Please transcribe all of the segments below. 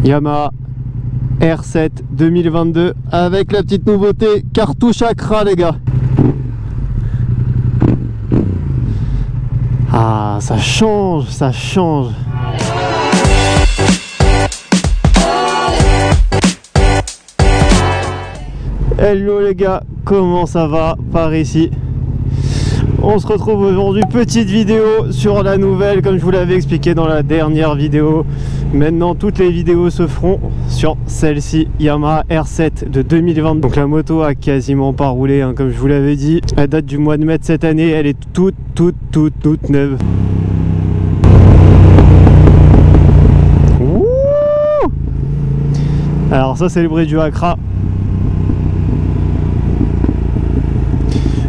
Yamaha R7 2022 avec la petite nouveauté cartouche Accra les gars. Ah, ça change, ça change. Hello les gars, comment ça va par ici? On se retrouve aujourd'hui, petite vidéo sur la nouvelle, comme je vous l'avais expliqué dans la dernière vidéo. Maintenant toutes les vidéos se feront sur celle-ci, Yamaha R7 de 2020. Donc la moto a quasiment pas roulé, hein, comme je vous l'avais dit. Elle date du mois de mai de cette année, elle est toute neuve. Ouh, alors ça c'est le bruit du Accra.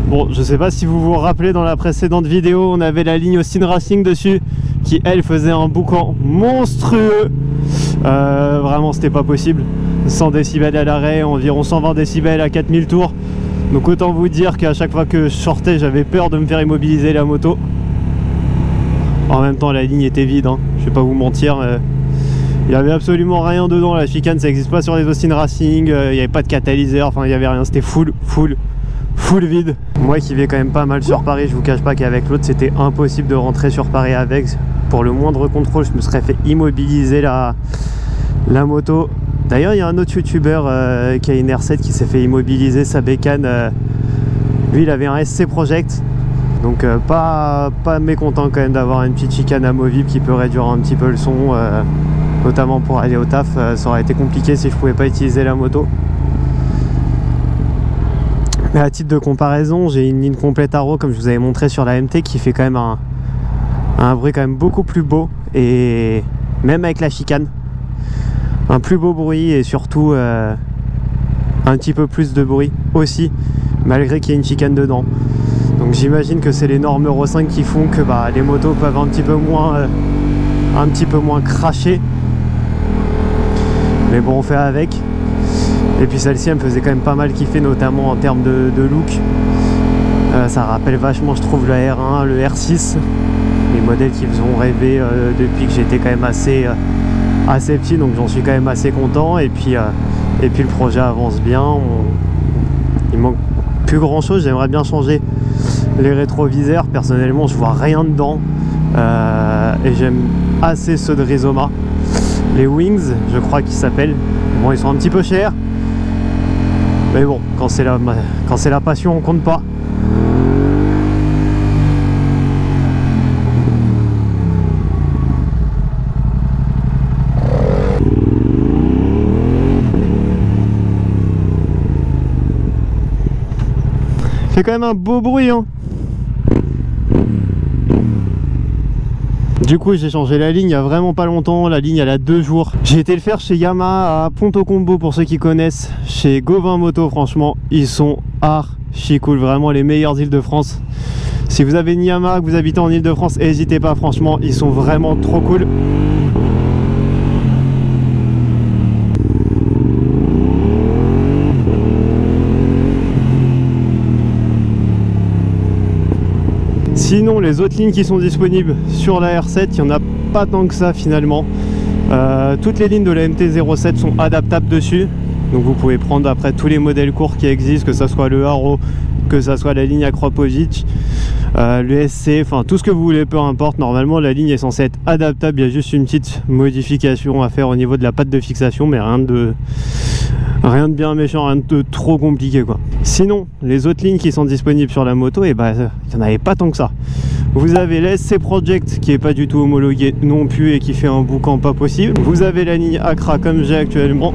Bon, je sais pas si vous vous rappelez, dans la précédente vidéo, on avait la ligne Austin Racing dessus, qui elle faisait un boucan monstrueux. Vraiment, c'était pas possible. 100 décibels à l'arrêt, environ 120 décibels à 4000 tours. Donc autant vous dire qu'à chaque fois que je sortais, j'avais peur de me faire immobiliser la moto. En même temps, la ligne était vide, hein. Je vais pas vous mentir. Il n'y avait absolument rien dedans. La chicane, ça n'existe pas sur les Austin Racing. Il n'y avait pas de catalyseur, enfin il n'y avait rien. C'était full vide. Moi qui vais quand même pas mal sur Paris, je vous cache pas qu'avec l'autre c'était impossible de rentrer sur Paris avec. Pour le moindre contrôle, je me serais fait immobiliser la moto. D'ailleurs il y a un autre youtubeur qui a une R7 qui s'est fait immobiliser sa bécane. Lui il avait un SC Project. Donc pas mécontent quand même d'avoir une petite chicane amovible qui peut réduire un petit peu le son, notamment pour aller au taf. Ça aurait été compliqué si je pouvais pas utiliser la moto. Mais à titre de comparaison, j'ai une ligne complète Arrow comme je vous avais montré sur la MT qui fait quand même un bruit quand même beaucoup plus beau, et même avec la chicane un plus beau bruit, et surtout un petit peu plus de bruit aussi malgré qu'il y ait une chicane dedans. Donc j'imagine que c'est les normes Euro 5 qui font que les motos peuvent un petit peu moins cracher, mais bon, on fait avec. Et puis celle-ci elle me faisait quand même pas mal kiffer, notamment en termes de look. Ça rappelle vachement, je trouve, la R1, le R6, les modèles qui me ont rêvé depuis que j'étais quand même assez petit, donc j'en suis quand même assez content. Et puis le projet avance bien. Il manque plus grand chose, j'aimerais bien changer les rétroviseurs. Personnellement je vois rien dedans, et j'aime assez ceux de Rizoma, les Wings je crois qu'ils s'appellent. Bon, ils sont un petit peu chers, mais bon, quand c'est la passion, on compte pas. C'est quand même un beau bruit, hein. Du coup j'ai changé la ligne il y a vraiment pas longtemps. La ligne elle a 2 jours. J'ai été le faire chez Yamaha à Ponto Combo, pour ceux qui connaissent, chez Gauvin Moto. Franchement ils sont archi cool, vraiment les meilleures îles de France. Si vous avez une Yamaha, que vous habitez en Île-de-France, n'hésitez pas, franchement ils sont vraiment trop cool. Sinon les autres lignes qui sont disponibles sur la R7, il n'y en a pas tant que ça finalement. Toutes les lignes de la MT-07 sont adaptables dessus. Donc vous pouvez prendre après tous les modèles courts qui existent, que ce soit le Arrow, que ce soit la ligne Acropovic, le SC, enfin tout ce que vous voulez, peu importe. Normalement la ligne est censée être adaptable, il y a juste une petite modification à faire au niveau de la patte de fixation, mais rien de bien méchant, rien de trop compliqué quoi. Sinon les autres lignes qui sont disponibles sur la moto, il n'y en avait pas tant que ça. Vous avez le SC Project qui est pas du tout homologué non plus et qui fait un boucan pas possible. Vous avez la ligne Accra comme j'ai actuellement.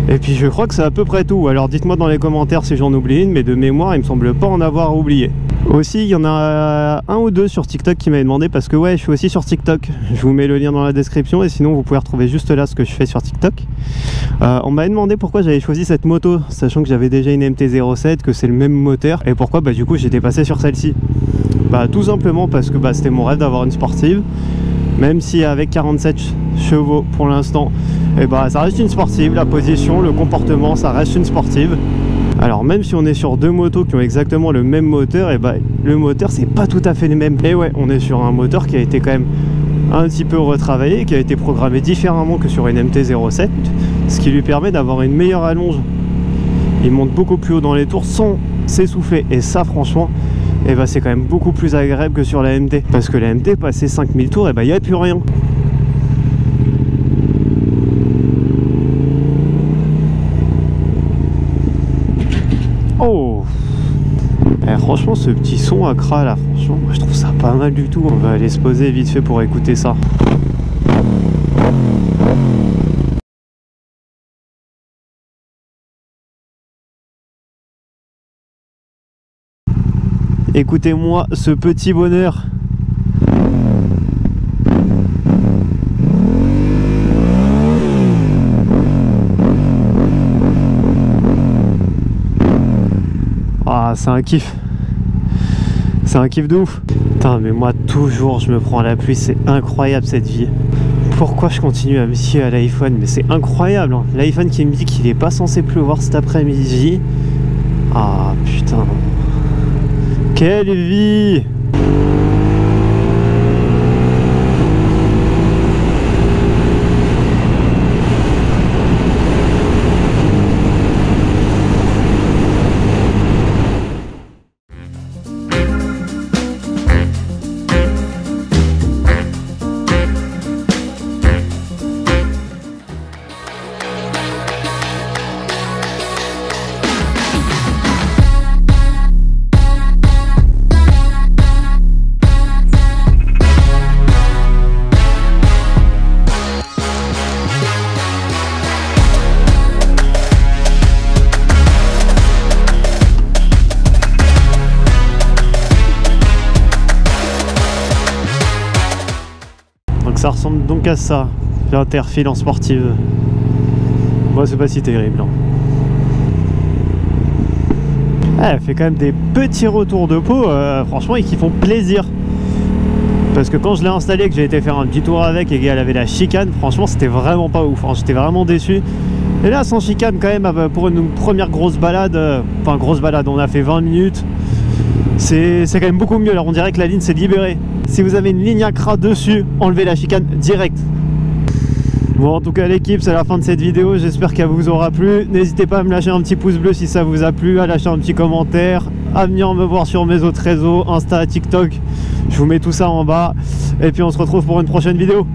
Et puis je crois que c'est à peu près tout. Alors dites-moi dans les commentaires si j'en oublie une, mais de mémoire il me semble pas en avoir oublié. Aussi il y en a un ou deux sur TikTok qui m'avaient demandé, parce que ouais je suis aussi sur TikTok. Je vous mets le lien dans la description, et sinon vous pouvez retrouver juste là ce que je fais sur TikTok. On m'avait demandé pourquoi j'avais choisi cette moto, sachant que j'avais déjà une MT-07, que c'est le même moteur, et pourquoi du coup j'étais passé sur celle-ci. Tout simplement parce que c'était mon rêve d'avoir une sportive. Même si avec 47 chevaux pour l'instant, ça reste une sportive. La position, le comportement, ça reste une sportive. Alors même si on est sur deux motos qui ont exactement le même moteur, le moteur c'est pas tout à fait le même. Et ouais, on est sur un moteur qui a été quand même un petit peu retravaillé, qui a été programmé différemment que sur une MT-07, ce qui lui permet d'avoir une meilleure allonge. Il monte beaucoup plus haut dans les tours sans s'essouffler, et ça franchement, et bah, c'est quand même beaucoup plus agréable que sur la MT, parce que la MT, passé 5000 tours, et bah, il n'y a plus rien. Oh, franchement, ce petit son à Kra là, franchement, moi, je trouve ça pas mal du tout. On va aller se poser vite fait pour écouter ça. Écoutez-moi ce petit bonheur. Ah, c'est un kiff. C'est un kiff de ouf. Putain, mais moi, toujours, je me prends la pluie. C'est incroyable, cette vie. Pourquoi je continue à me fier à l'iPhone? Mais c'est incroyable, hein. L'iPhone qui me dit qu'il est pas censé pleuvoir cet après-midi. Ah, putain. Quelle vie! Ça ressemble donc à ça, l'interfile en sportive. Moi, c'est pas si terrible, hein. Elle fait quand même des petits retours de peau, franchement, et qui font plaisir. Parce que quand je l'ai installé, que j'ai été faire un petit tour avec et qu'elle avait la chicane, franchement, c'était vraiment pas ouf, hein. J'étais vraiment déçu. Et là, sans chicane, quand même, pour une première grosse balade, enfin, grosse balade, on a fait 20 minutes. C'est quand même beaucoup mieux. Alors, on dirait que la ligne s'est libérée. Si vous avez une ligne à Kra dessus, enlevez la chicane direct. Bon, en tout cas l'équipe, c'est la fin de cette vidéo. J'espère qu'elle vous aura plu. N'hésitez pas à me lâcher un petit pouce bleu si ça vous a plu, à lâcher un petit commentaire, à venir me voir sur mes autres réseaux, Insta, TikTok. Je vous mets tout ça en bas. Et puis on se retrouve pour une prochaine vidéo.